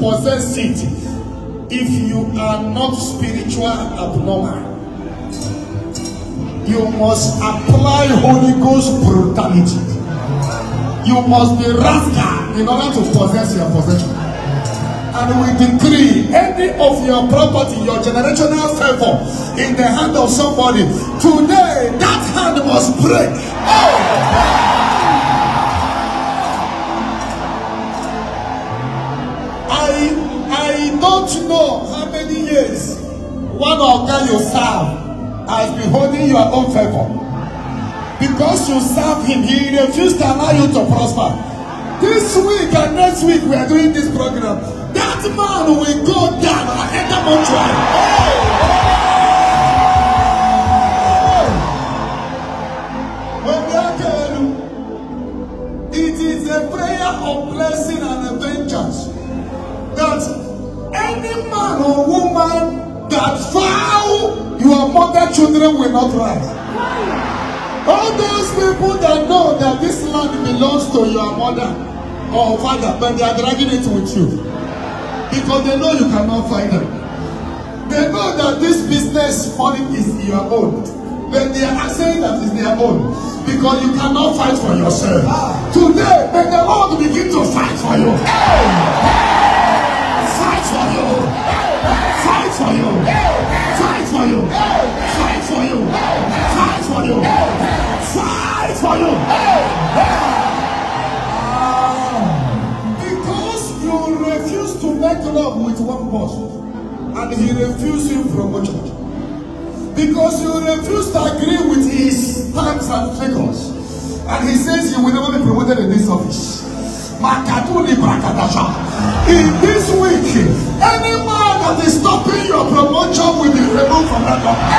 possess it if you are not spiritual abnormal. You must apply Holy Ghost brutality. You must be rascal in order to possess your possession. And we decree any of your property, your generational favor in the hand of somebody, today that hand must break. Oh! I don't know how many years one organ you serve has been holding your own favor. Because you serve him, he refused to allow you to prosper. This week and next week we are doing this program. That man will go down and enter mortuary. It is a prayer of blessing and a vengeance that any man or woman that vow your mother children will not rise. All those people that know that this land belongs to your mother or father, but they are dragging it with you because they know you cannot find them. They know that this business money is your own, but they are saying that it's their own because you cannot fight for yourself. Today, may the Lord begin to fight for you. Fight for you. Fight for you. Fight for you. Fight for you. Fight for you. Fight for you. Because you refuse to make love with one boss and he refused you promotion. Because you refuse to agree with his times and figures and he says you will never be promoted in this office. In this week, any man that is stopping your promotion will be removed from that office.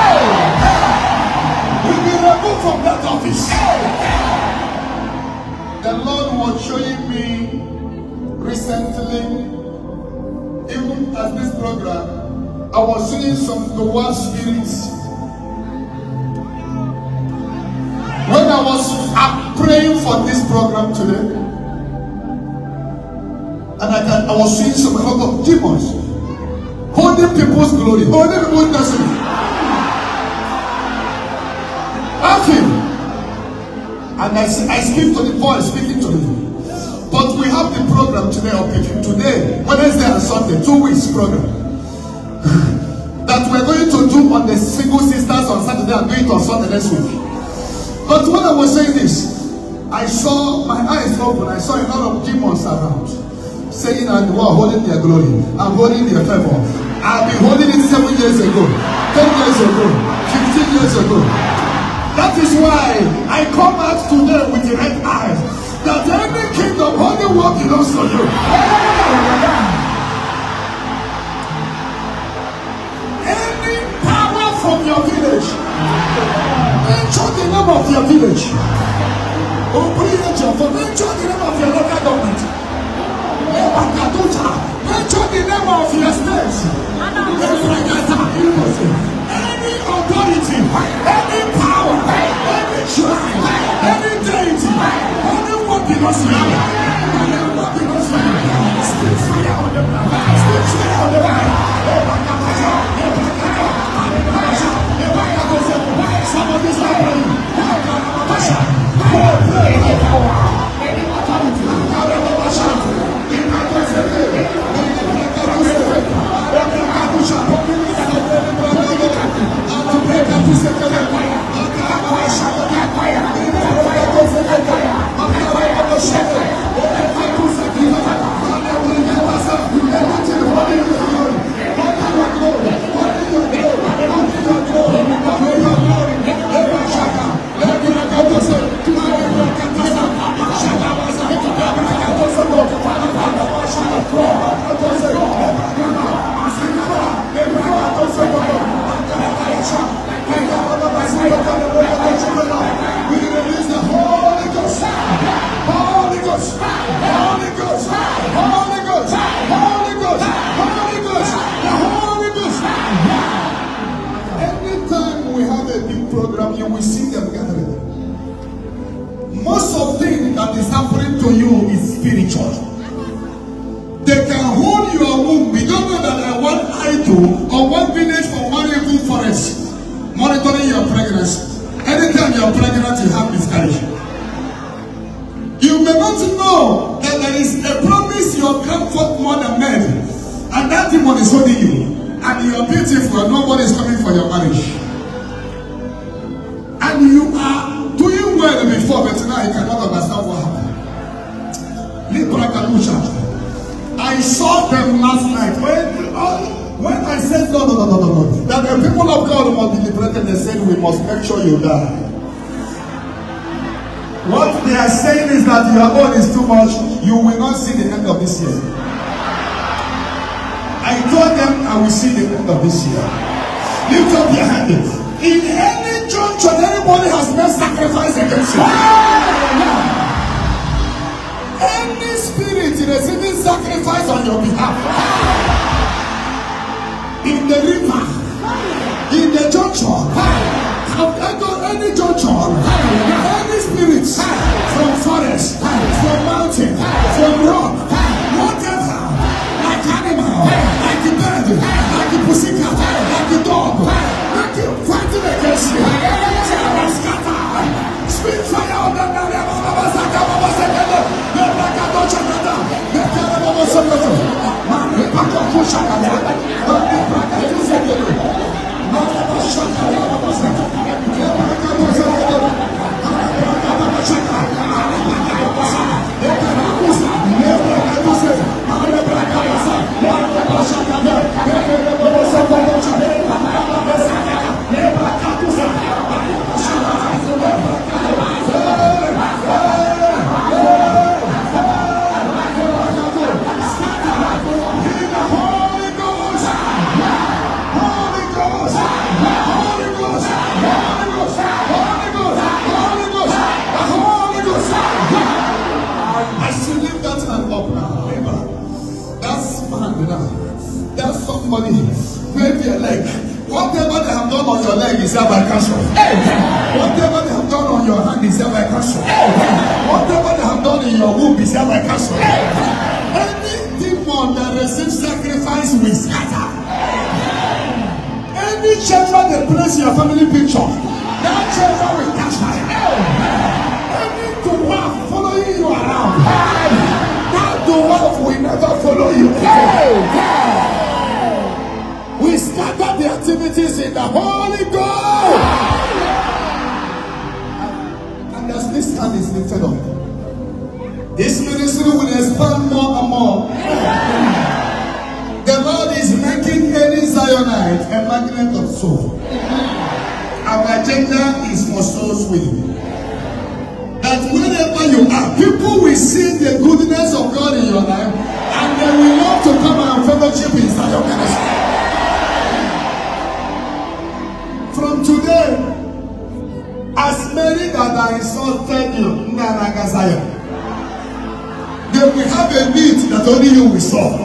Will be removed from that office. The Lord was showing me recently, even at this program, I was seeing some lower spirits. When I was praying for this program today, and I was seeing some kind of demons holding people's glory, holding people's destiny. Laughing. And I speak to the voice speaking to me. But we have the program today, today, Wednesday and Sunday, 2 weeks program. That we're going to do on the single sisters on Saturday and do it on Sunday next week. But when I was saying this, I saw my eyes open, I saw a lot of demons around. Saying and who are holding their glory, I'm holding their favor. I've been holding it 7 years ago, 10 years ago, 15 years ago. That is why I come out today with the red eyes. That any kingdom, holy work belongs to you. Any power from your village, mention the name of your village. Mention the name of your local government. Mention the name of your state. Any authority, any power, any shrine, any deity, anyone belongs to you. Anyone belongs to you. more than men. And that demon is holding you. And you are beautiful and nobody is coming for your marriage. And you are doing well before, but now you cannot understand what happened. I saw them last night. When I said no, that the people of God must be liberated, they said we must make sure you die. What they are saying is that your own is too much. You will not see the end of this year. I told them I will see the end of this year. Lift up your hand. In any junction, anybody has made sacrifice against you. Any spirit receiving sacrifice on your behalf. In the river, in the junction, any junction, any spirits from forest, from mountain, from rock, whatever, like animal, like the bird, like the pussycat, like the dog, like you fighting against you. Speak fire on the wave your leg. Whatever they have done on your leg is hereby cancelled. Whatever they have done on your hand is hereby cancelled. Whatever they have done in your womb is hereby cancelled. Any demon that receives sacrifice will scatter. Any chamber they place your family picture, that chamber will catch fire. Any dwarf following you around, that dwarf will never follow you. We scatter the activities in the Holy Ghost. And as this hand is lifted up, this ministry will expand more and more. The Lord is making any Zionite a magnet of soul. Our agenda is for souls winning. That wherever you are, people will see the goodness of God in your life, and they will love to come and fellowship in Zion ministry. From today, as many that are insulted you, they will have a need that only you will solve.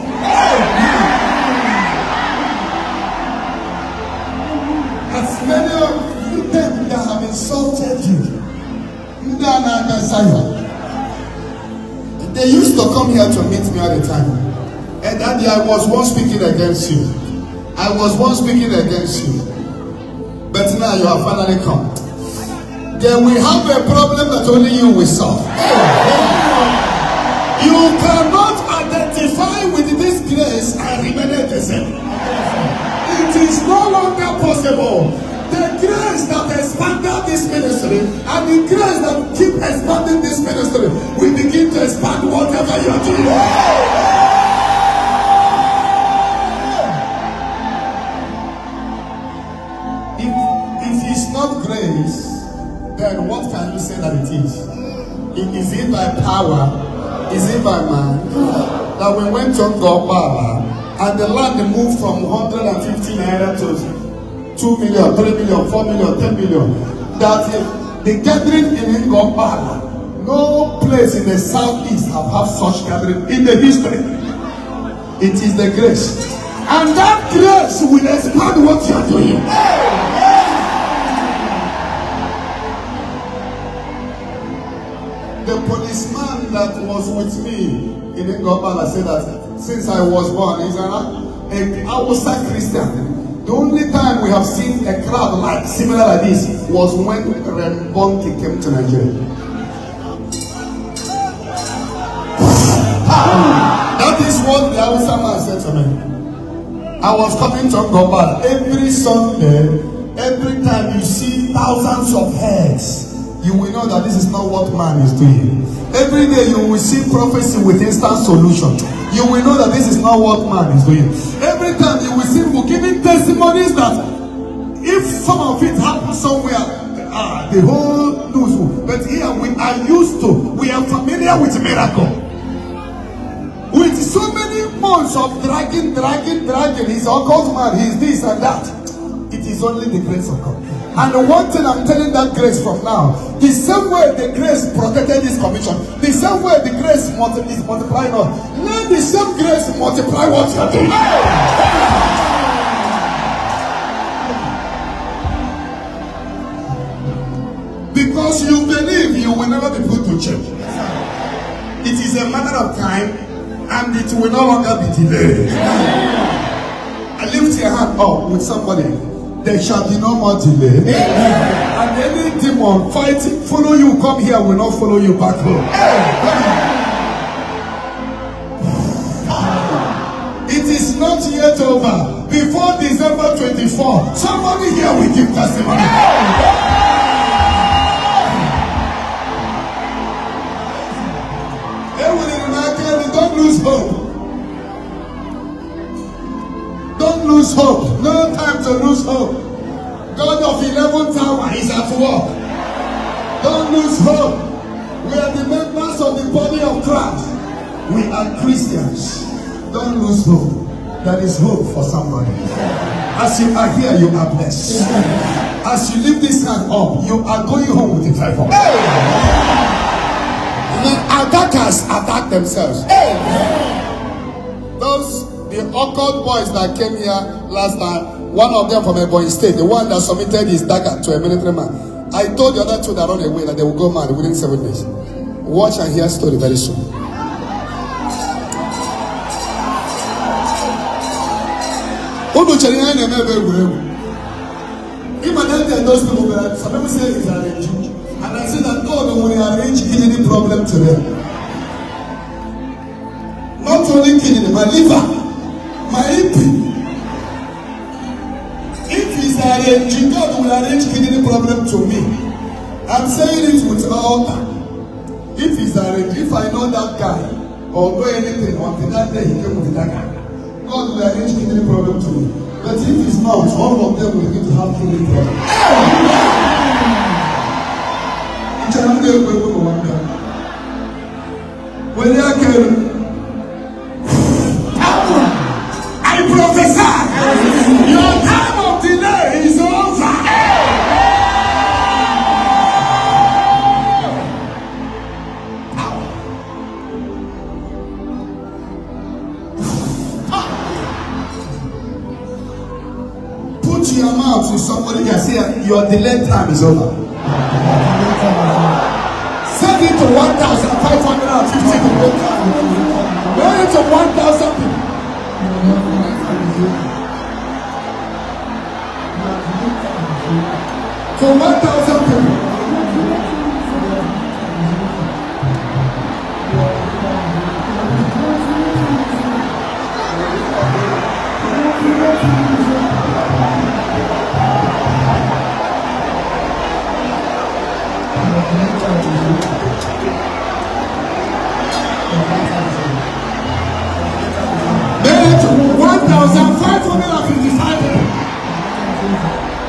As many of you them that have insulted you, they used to come here to meet me all the time. And that day I was once speaking against you. I was once speaking against you. But now you have finally come. Then we have a problem that only you will solve. You cannot identify with this grace and remain the same. It is no longer possible. The grace that expanded this ministry and the grace that keep expanding this ministry will begin to expand whatever you are doing. If it's not grace, then what can you say that it is? Is it by power? Is it by man? That we went to Gopala and the land moved from 150 naira to 2 million, 3 million, 4 million, 10 million. That the gathering in Gopala, no place in the southeast have such gathering in the history. It is the grace. And that grace will expand what you are doing. The policeman that was with me in Ngopala said that since I was born, he's an Hausa Christian. The only time we have seen a crowd like similar like this was when Rembonke came to Nigeria. That this what the Hausa man said to me. I was coming to Ngobal every Sunday. Every time you see thousands of heads, you will know that this is not what man is doing. Every day you will see prophecy with instant solution. You will know that this is not what man is doing. Every time you will see people giving testimonies that if some of it happens somewhere, the whole news will. But here we are used to, we are familiar with miracle. With so many months of dragging, he's occult man, he's this and that. It is only the grace of God. And the one thing I'm telling that grace from now, the same way the grace protected this commission, the same way the grace is multiplying us, let the same grace multiply what you're doing. Because you believe, you will never be put to change. It is a matter of time, and it will no longer be delayed. I lift your hand up with somebody. There shall be no more delay. Amen. And any demon fighting, follow you, come here, will not follow you back home. It is not yet over. Before December 24, somebody here will give testimony. Don't lose hope. Don't lose hope. No time to lose hope. God of 11 Tower is at work. Don't lose hope. We are the members of the body of Christ. We are Christians. Don't lose hope. There is hope for somebody. As you are here, you are blessed. As you lift this hand up, you are going home with a favor. The attackers attack themselves. Those the occult boys that came here last time, one of them from Ebonyi State, the one that submitted his dagger to a military man. I told the other two that run away that they will go mad within 7 days. Watch and hear story very soon. Those people, some people say it's arranged. And I say that God will arrange kidney problem to them. Not only kidney, my liver, my hip. If he's arranging, God will arrange kidney problem to me. I'm saying it with all. If he's arranged, if I know that guy or do anything until that day he came with that guy, God will arrange kidney problem to me. But if he's not, all of them will need to have kidney problem. When you can, I prophesy, your time of delay is over. Put your mouth to somebody and say, your delay time is over. Send it to 1,550 people. Go into 1,000 people. To 1,000 people.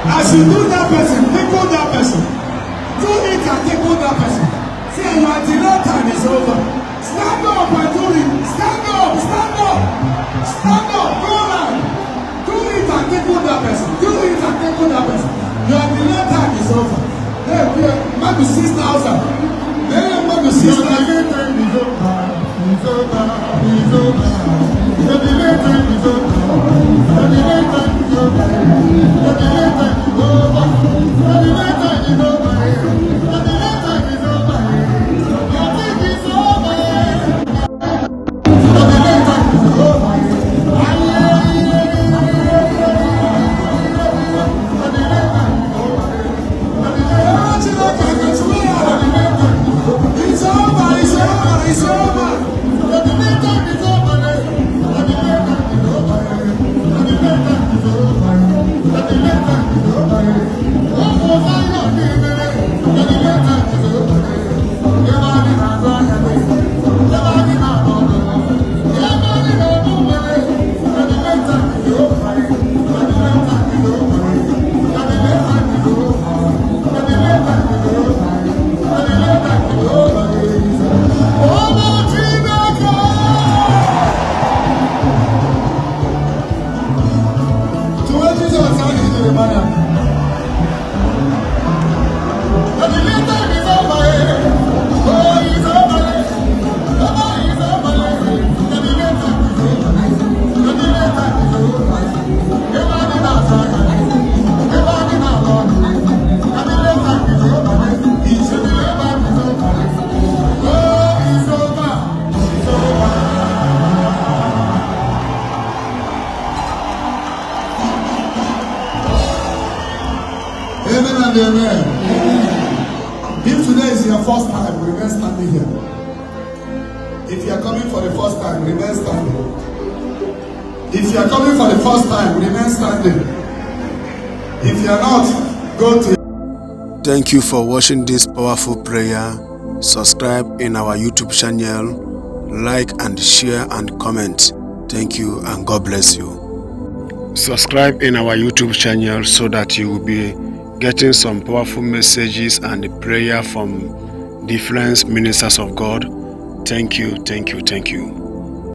As you do that person, tickle that person. Do it and tickle that person. Say your delay time is over. Stand up and do it. Stand up, stand up. Stand up, go on. Do it and tickle that person. Do it and tickle that person. Your delay time is over. Hey, maybe 6,000. Hey, maybe 6,000. Your delay time is over. It's over. It's over. Your delay time is over. Your delay time is over. Your delay time is over. Your delay time is over. Your delay time is over. Your thing is over. Your delay time is over. Amen and amen. If today is your first time, remain standing here. If you are coming for the first time, remain standing. If you are coming for the first time, remain standing. If you are not, go to. Thank you for watching this powerful prayer. Subscribe in our YouTube channel, like and share and comment. Thank you and God bless you. Subscribe in our YouTube channel so that you will be getting some powerful messages and prayer from different ministers of God. Thank you, thank you, thank you.